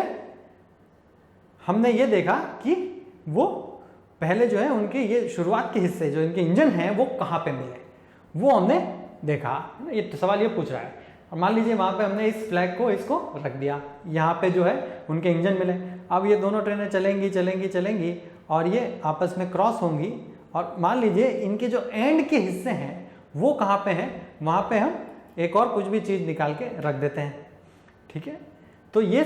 हमने ये देखा कि वो पहले जो है उनके ये शुरुआत के हिस्से जो इनके इंजन हैं वो कहाँ पे मिले, वो हमने देखा। ये तो सवाल ये पूछ रहा है, और मान लीजिए वहाँ पे हमने इस फ्लैग को इसको रख दिया, यहाँ पे जो है उनके इंजन मिले। अब ये दोनों ट्रेनें चलेंगी और ये आपस में क्रॉस होंगी, और मान लीजिए इनके जो एंड के हिस्से हैं वो कहाँ पे हैं, वहाँ पे हम एक और कुछ भी चीज़ निकाल के रख देते हैं, ठीक है। तो ये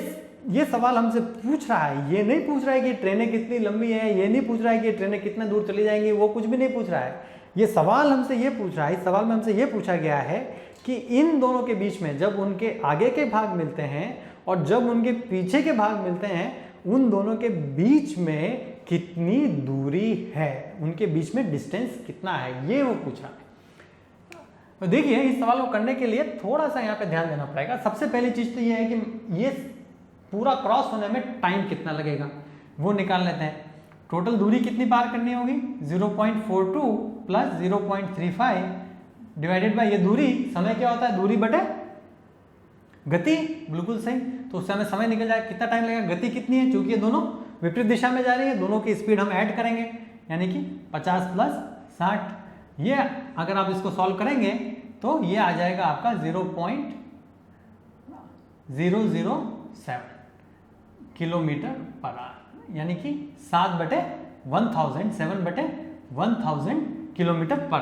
सवाल हमसे पूछ रहा है, ये नहीं पूछ रहा है कि ट्रेनें कितनी लंबी हैं, ये नहीं पूछ रहा है कि ट्रेनें कितने दूर चली जाएंगी, वो कुछ भी नहीं पूछ रहा है। ये सवाल हमसे ये पूछ रहा है, इस सवाल में हमसे ये पूछा गया है कि इन दोनों के बीच में जब उनके आगे के भाग मिलते हैं और जब उनके पीछे के भाग मिलते हैं, उन दोनों के बीच में कितनी दूरी है, उनके बीच में डिस्टेंस कितना है, ये वो पूछ रहा है। तो देखिए इस सवाल को करने के लिए थोड़ा सा यहाँ पे ध्यान देना पड़ेगा। सबसे पहली चीज़ तो ये है कि ये पूरा क्रॉस होने में टाइम कितना लगेगा वो निकाल लेते हैं। टोटल दूरी कितनी पार करनी होगी, 0.42 प्लस 0.35 डिवाइडेड बाय ये दूरी, समय क्या होता है, दूरी बटे गति, बिल्कुल सही। तो उससे हमें समय निकल जाएगा, कितना टाइम लगेगा, गति कितनी है, चूंकि ये दोनों विपरीत दिशा में जा रही है, दोनों की स्पीड हम ऐड करेंगे, यानी कि 50 प्लस 60। ये अगर आप इसको सॉल्व करेंगे तो ये आ जाएगा आपका 0.006 किलोमीटर पर आवर, यानी कि 7/1000, 7/1000 किलोमीटर पर,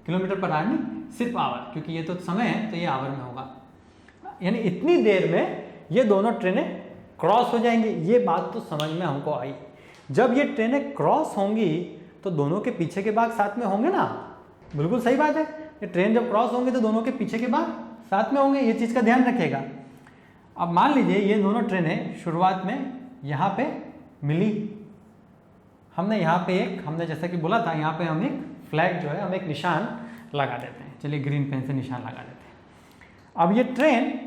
किलोमीटर पर आवर नहीं, सिर्फ आवर, क्योंकि ये तो समय है तो ये आवर में होगा। यानी इतनी देर में ये दोनों ट्रेनें क्रॉस हो जाएंगी। ये बात तो समझ में हमको आई। जब ये ट्रेनें क्रॉस होंगी तो दोनों के पीछे के भाग साथ में होंगे ना, बिल्कुल सही बात है। ये ट्रेन जब क्रॉस होंगे तो दोनों के पीछे के भाग साथ में होंगे, ये चीज़ का ध्यान रखिएगा। अब मान लीजिए ये दोनों ट्रेनें शुरुआत में यहाँ पे मिली, हमने यहाँ पे हमने जैसा कि बोला था, यहाँ पे हम एक फ्लैग जो है हम एक निशान लगा देते हैं। चलिए ग्रीन पेन से निशान लगा देते हैं। अब ये ट्रेन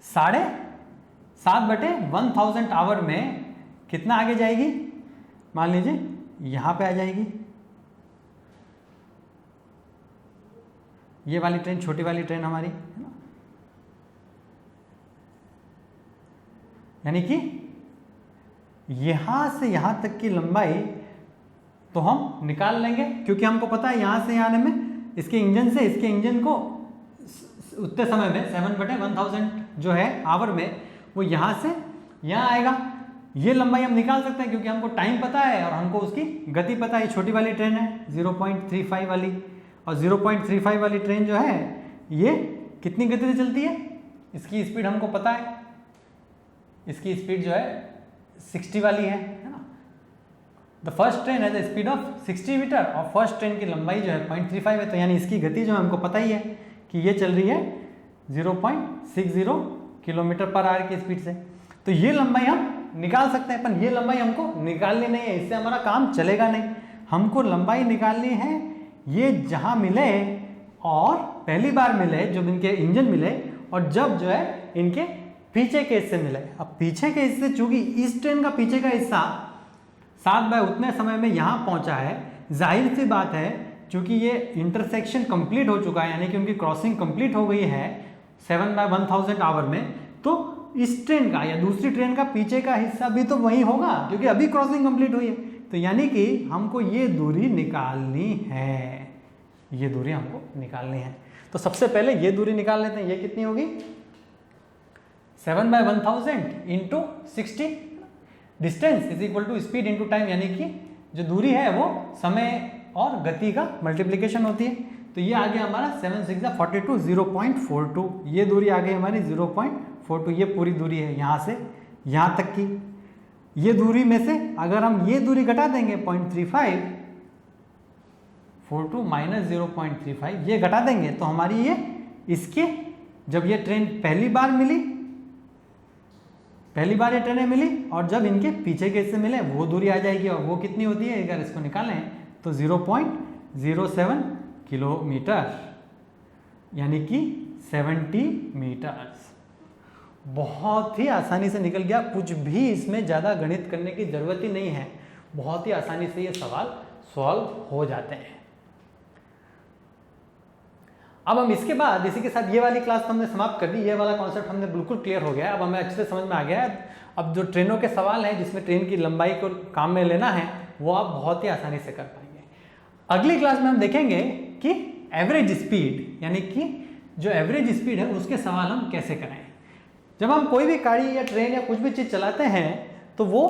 7/1000 आवर में कितना आगे जाएगी, मान लीजिए यहाँ पे आ जाएगी। ये वाली ट्रेन, छोटी वाली ट्रेन हमारी है ना, यानी कि यहां से यहां तक की लंबाई तो हम निकाल लेंगे, क्योंकि हमको पता है यहां से आने में इसके इंजन से इसके इंजन को उतने समय में 7/1000 जो है आवर में, वो यहां से यहां आएगा। ये लंबाई हम निकाल सकते हैं क्योंकि हमको टाइम पता है और हमको उसकी गति पता है। छोटी वाली ट्रेन है 0.35 वाली, और 0.35 वाली ट्रेन जो है ये कितनी गति से चलती है, इसकी स्पीड हमको पता है। इसकी स्पीड जो है 60 वाली है ना। द फर्स्ट ट्रेन है द स्पीड ऑफ 60 मीटर, और फर्स्ट ट्रेन की लंबाई जो है 0.35 है, तो यानी इसकी गति जो है हमको पता ही है कि ये चल रही है 0.60 किलोमीटर पर आवर की स्पीड से। तो ये लंबाई हम निकाल सकते हैं, पर ये लंबाई हमको निकालनी नहीं है, इससे हमारा काम चलेगा नहीं। हमको लंबाई निकालनी है ये जहां मिले और पहली बार मिले, जब इनके इंजन मिले, और जब जो है इनके पीछे के हिस्से मिले। अब पीछे के हिस्से, चूंकि इस ट्रेन का पीछे का हिस्सा 7 उतने समय में यहाँ पहुंचा है, जाहिर सी बात है चूंकि ये इंटरसेक्शन कंप्लीट हो चुका है, यानी कि उनकी क्रॉसिंग कंप्लीट हो गई है 7/1000 आवर में, तो इस ट्रेन का या दूसरी ट्रेन का पीछे का हिस्सा भी तो वही होगा, क्योंकि अभी क्रॉसिंग कंप्लीट हुई है। तो यानी कि हमको ये दूरी निकालनी है, ये दूरी हमको निकालनी है। तो सबसे पहले ये दूरी निकाल लेते हैं। ये कितनी होगी, 7/1000 into 60, distance is equal to speed into time, यानी कि जो दूरी है वो समय और गति का मल्टीप्लिकेशन होती है। तो ये आ गया हमारा 7 6 42, 0.42। ये दूरी आ गई हमारी 0.42। ये पूरी दूरी है यहाँ से यहाँ तक की। ये दूरी में से अगर हम ये दूरी घटा देंगे 0.35, 42 माइनस 0.35 ये घटा देंगे तो हमारी ये इसके, जब ये ट्रेन पहली बार ये ट्रेनें मिली और जब इनके पीछे के हिस्से मिले वो दूरी आ जाएगी। और वो कितनी होती है, अगर इसको निकालें तो 0.07 किलोमीटर, यानी कि 70 मीटर्स। बहुत ही आसानी से निकल गया, कुछ भी इसमें ज़्यादा गणित करने की ज़रूरत ही नहीं है, बहुत ही आसानी से ये सवाल सॉल्व हो जाते हैं। अब हम इसके बाद इसी के साथ ये वाली क्लास तो हमने समाप्त कर दी, ये वाला कॉन्सेप्ट हमने बिल्कुल क्लियर हो गया। अब हमें अच्छे से समझ में आ गया है। अब जो ट्रेनों के सवाल हैं जिसमें ट्रेन की लंबाई को काम में लेना है वो आप बहुत ही आसानी से कर पाएंगे। अगली क्लास में हम देखेंगे कि एवरेज स्पीड, यानी कि जो एवरेज स्पीड है उसके सवाल हम कैसे करें। जब हम कोई भी गाड़ी या ट्रेन या कुछ भी चीज़ चलाते हैं तो वो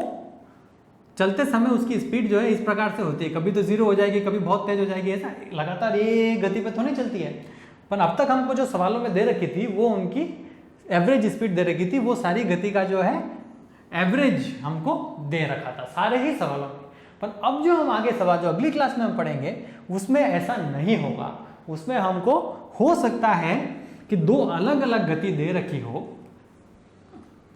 चलते समय उसकी स्पीड जो है इस प्रकार से होती है, कभी तो 0 हो जाएगी, कभी बहुत तेज हो जाएगी, ऐसा लगातार ये गति पे तो नहीं चलती है। पर अब तक हमको जो सवालों में दे रखी थी वो उनकी एवरेज स्पीड दे रखी थी, वो सारी गति का जो है एवरेज हमको दे रखा था सारे ही सवालों में। पर अब जो हम आगे सवाल जो अगली क्लास में हम पढ़ेंगे उसमें ऐसा नहीं होगा। उसमें हमको हो सकता है कि 2 अलग अलग गति दे रखी हो,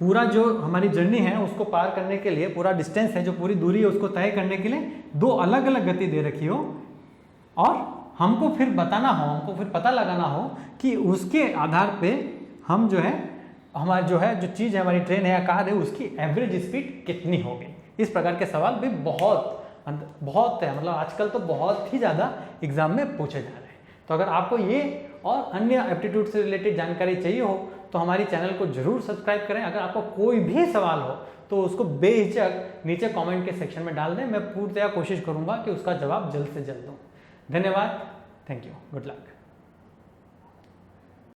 पूरा जो हमारी जर्नी है उसको पार करने के लिए, पूरा डिस्टेंस है जो पूरी दूरी है उसको तय करने के लिए 2 अलग अलग गति दे रखी हो, और हमको फिर बताना हो, हमको फिर पता लगाना हो कि उसके आधार पे हम जो है हमारा जो चीज़ है, हमारी ट्रेन है या कार है, उसकी एवरेज स्पीड कितनी होगी। इस प्रकार के सवाल भी बहुत है, मतलब आजकल तो बहुत ही ज़्यादा एग्जाम में पूछे जा रहे हैं। तो अगर आपको ये और अन्य एप्टीट्यूड से रिलेटेड जानकारी चाहिए हो तो हमारी चैनल को जरूर सब्सक्राइब करें। अगर आपको कोई भी सवाल हो तो उसको बेहिचक नीचे कमेंट के सेक्शन में डाल दें, मैं पूर्णतया कोशिश करूंगा कि उसका जवाब जल्द से जल्द दूं। धन्यवाद, थैंक यू, गुड लक।